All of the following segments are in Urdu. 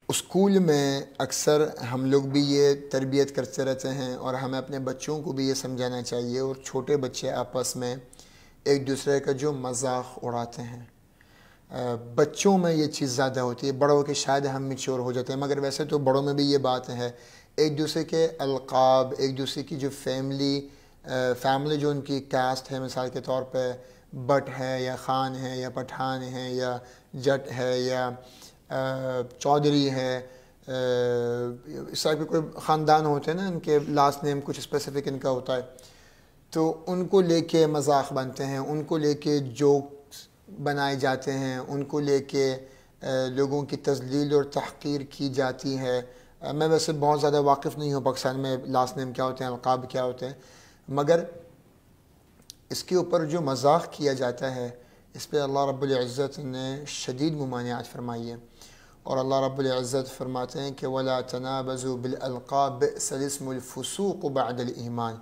اسکول میں اکثر ہم لوگ بھی یہ تربیت کرتے رہتے ہیں اور ہمیں اپنے بچوں کو بھی یہ سمجھانا چاہیے، اور چھوٹے بچے آپس میں ایک دوسرے کا جو مذاق اڑاتے ہیں، بچوں میں یہ چیز زیادہ ہوتی ہے، بڑوں کے شاید ہم میچور ہو جاتے ہیں، مگر ویسے تو بڑوں میں بھی یہ بات ہے، ایک دوسرے کے القاب، ایک دوسرے کی جو فیملی جو ان کی کاسٹ ہے، مثال کے طور پہ بٹ ہے یا خان ہے یا پٹھان ہے یا جٹ ہے یا چودھری ہے، اس طرح کے کوئی خاندان ہوتے ہیں نا، ان کے لاسٹ نیم کچھ اسپیسیفک ان کا ہوتا ہے، تو ان کو لے کے مذاق بنتے ہیں، ان کو لے کے جوکس بنائے جاتے ہیں، ان کو لے کے لوگوں کی تذلیل اور تحقیر کی جاتی ہے۔ میں ویسے بہت زیادہ واقف نہیں ہوں پاکستان میں لاسٹ نیم کیا ہوتے ہیں، القاب کیا ہوتے ہیں، مگر اس کے اوپر جو مذاق کیا جاتا ہے اس پہ اللہ رب العزت نے شدید ممانعت فرمائی ہے، اور اللہ رب العزت فرماتے ہیں کہ وَلَا تَنَابَزُوا بِالْأَلْقَابِ بِئْسَ الِاسْمُ الْفُسُوقُ بَعْدَ الْإِيمَانِ،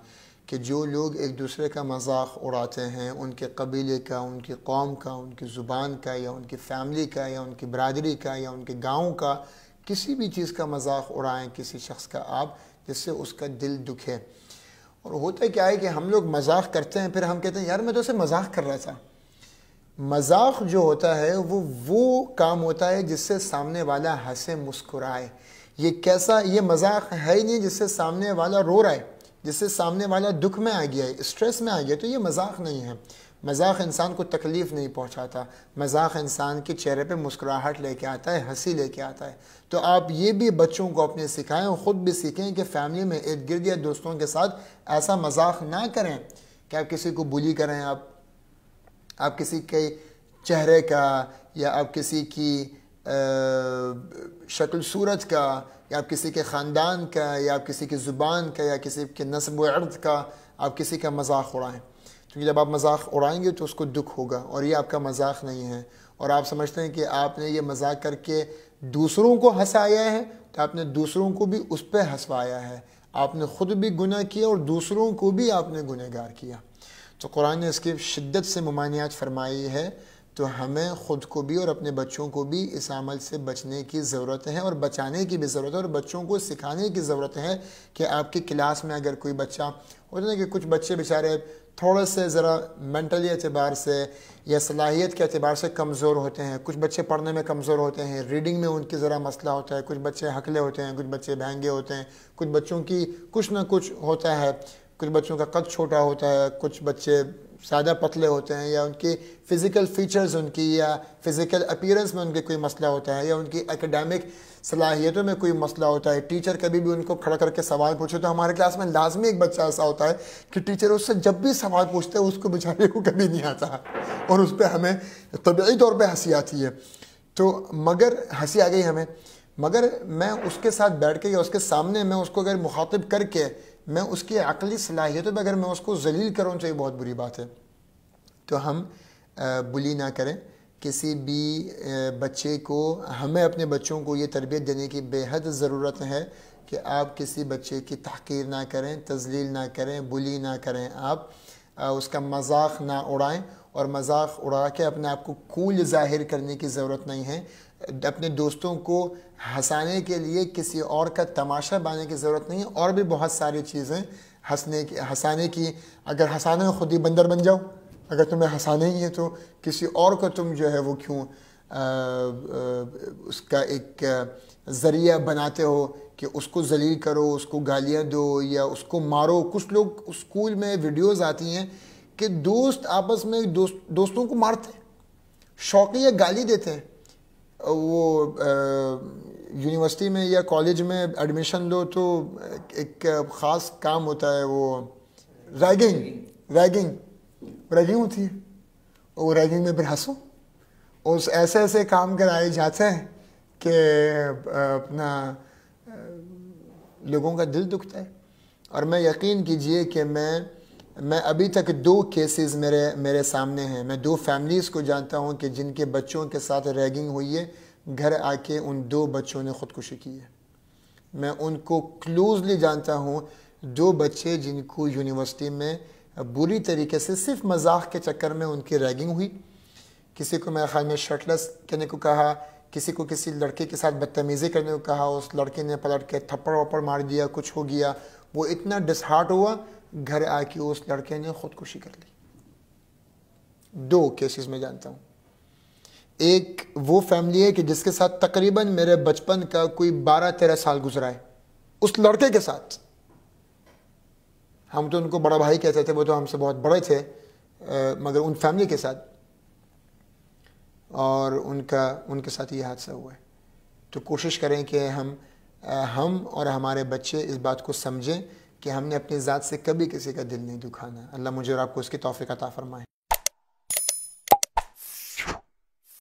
کہ جو لوگ ایک دوسرے کا مذاق اڑاتے ہیں، ان کے قبیلے کا، ان کی قوم کا، ان کی زبان کا، یا ان کی فیملی کا، یا ان کی برادری کا، یا ان کے گاؤں کا، کسی بھی چیز کا مذاق اڑائیں کسی شخص کا آپ، جس سے اس کا دل دکھے۔ اور ہوتا کیا ہے کہ ہم لوگ مذاق کرتے ہیں، پھر ہم کہتے ہیں یار میں تو اسے مذاق کر رہا تھا۔ مذاق جو ہوتا ہے وہ کام ہوتا ہے جس سے سامنے والا ہنسے مسکرائے۔ یہ مذاق ہے ہی نہیں جس سے سامنے والا رو رہا ہے، جس سے سامنے والا دکھ میں آ گیا ہے، اسٹریس میں آ گیا، تو یہ مذاق نہیں ہے۔ مذاق انسان کو تکلیف نہیں پہنچاتا، مذاق انسان کے چہرے پہ مسکراہٹ لے کے آتا ہے، ہنسی لے کے آتا ہے۔ تو آپ یہ بھی بچوں کو اپنے سکھائیں اور خود بھی سیکھیں کہ فیملی میں ارد گرد یا دوستوں کے ساتھ ایسا مذاق نہ کریں کہ آپ کسی کو بلی کریں، آپ کسی کے چہرے کا، یا آپ کسی کی شکل صورت کا، یا آپ کسی کے خاندان کا، یا آپ کسی کی زبان کا، یا کسی کے نسب و عرض کا آپ کسی کا مذاق اڑائیں، کیونکہ جب آپ مذاق اڑائیں گے تو اس کو دکھ ہوگا، اور یہ آپ کا مذاق نہیں ہے، اور آپ سمجھتے ہیں کہ آپ نے یہ مذاق کر کے دوسروں کو ہنسایا ہے، تو آپ نے دوسروں کو بھی اس پہ ہنسوایا ہے، آپ نے خود بھی گناہ کیا اور دوسروں کو بھی آپ نے گنہگار کیا۔ تو قرآن نے اس کی شدت سے ممانعت فرمائی ہے، تو ہمیں خود کو بھی اور اپنے بچوں کو بھی اس عمل سے بچنے کی ضرورت ہے، اور بچانے کی بھی ضرورت ہے، اور بچوں کو سکھانے کی ضرورت ہے کہ آپ کی کلاس میں اگر کوئی بچہ ہوتا ہے کہ کچھ بچے بیچارے تھوڑے سے ذرا مینٹلی اعتبار سے یا صلاحیت کے اعتبار سے کمزور ہوتے ہیں، کچھ بچے پڑھنے میں کمزور ہوتے ہیں، ریڈنگ میں ان کی ذرا مسئلہ ہوتا ہے، کچھ بچے ہکلے ہوتے ہیں، کچھ بچے بھینگے ہوتے ہیں، کچھ بچوں کی کچھ نہ کچھ ہوتا ہے، کچھ بچوں کا قد چھوٹا ہوتا ہے، کچھ بچے زیادہ پتلے ہوتے ہیں، یا ان کی فزیکل فیچرز ان کی یا فزیکل اپیرنس میں ان کے کوئی مسئلہ ہوتا ہے، یا ان کی اکیڈیمک صلاحیتوں میں کوئی مسئلہ ہوتا ہے۔ ٹیچر کبھی بھی ان کو کھڑا کر کے سوال پوچھے، تو ہمارے کلاس میں لازمی ایک بچہ ایسا ہوتا ہے کہ ٹیچر اس سے جب بھی سوال پوچھتے ہیں اس کو بیچارے کو کبھی نہیں آتا، اور اس پہ ہمیں طبعی طور پہ ہنسی آتی ہے، تو مگر ہنسی آ گئی ہمیں، مگر میں اس کے ساتھ بیٹھ کے یا اس کے سامنے میں اس کو اگر مخاطب کر کے میں اس کی عقلی صلاحیتوں پہ اگر میں اس کو ذلیل کروں تو یہ بہت بری بات ہے۔ تو ہم بلی نہ کریں کسی بھی بچے کو، ہمیں اپنے بچوں کو یہ تربیت دینے کی بے حد ضرورت ہے کہ آپ کسی بچے کی تحقیر نہ کریں، تذلیل نہ کریں، بلی نہ کریں، آپ اس کا مذاق نہ اڑائیں، اور مذاق اڑا کے اپنے آپ کو کول ظاہر کرنے کی ضرورت نہیں ہے، اپنے دوستوں کو ہنسانے کے لیے کسی اور کا تماشا بنانے کی ضرورت نہیں ہے، اور بھی بہت ساری چیزیں ہنسانے کی، اگر ہنسانے میں خود ہی بندر بن جاؤ، اگر تمہیں ہنسانے ہی ہے تو کسی اور کو تم جو ہے وہ کیوں اس کا ایک ذریعہ بناتے ہو کہ اس کو ذلیل کرو، اس کو گالیاں دو یا اس کو مارو۔ کچھ لوگ اسکول میں ویڈیوز آتی ہیں کہ دوست آپس میں دوستوں کو مارتے ہیں، شوقیہ گالی دیتے ہیں۔ وہ یونیورسٹی میں یا کالج میں ایڈمیشن لو تو ایک خاص کام ہوتا ہے، وہ ریگنگ ہوتی ہے، اور وہ ریگنگ میں پھر ہنسو، اور ایسے کام کرائے جاتے ہیں کہ اپنا لوگوں کا دل دکھتا ہے۔ اور میں یقین کیجئے کہ میں ابھی تک 2 کیسز میرے سامنے ہیں، میں 2 فیملیز کو جانتا ہوں کہ جن کے بچوں کے ساتھ ریگنگ ہوئی ہے، گھر آ کے ان 2 بچوں نے خودکشی کی ہے۔ میں ان کو کلوزلی جانتا ہوں، 2 بچے جن کو یونیورسٹی میں بری طریقے سے صرف مذاق کے چکر میں ان کی ریگنگ ہوئی، کسی کو میرے خیال میں شرٹلیس کرنے کو کہا، کسی کو کسی لڑکے کے ساتھ بدتمیزی کرنے کو کہا، اس لڑکے نے پلٹ کے تھپڑ وپڑ مار دیا، کچھ ہو گیا، وہ اتنا ڈس ہارٹ ہوا، گھر آ کے اس لڑکے نے خودکشی کر لی۔ 2 کیسز میں جانتا ہوں۔ ایک وہ فیملی ہے کہ جس کے ساتھ تقریباً میرے بچپن کا کوئی 12-13 سال گزرا ہے اس لڑکے کے ساتھ۔ ہم تو ان کو بڑا بھائی کہتے تھے، وہ تو ہم سے بہت بڑے تھے، مگر ان فیملی کے ساتھ، اور ان کے ساتھ یہ حادثہ ہوا ہے۔ تو کوشش کریں کہ ہم اور ہمارے بچے اس بات کو سمجھیں کہ ہم نے اپنی ذات سے کبھی کسی کا دل نہیں دکھانا۔ اللہ مجھے اور آپ کو اس کی توفیق عطا فرمائے۔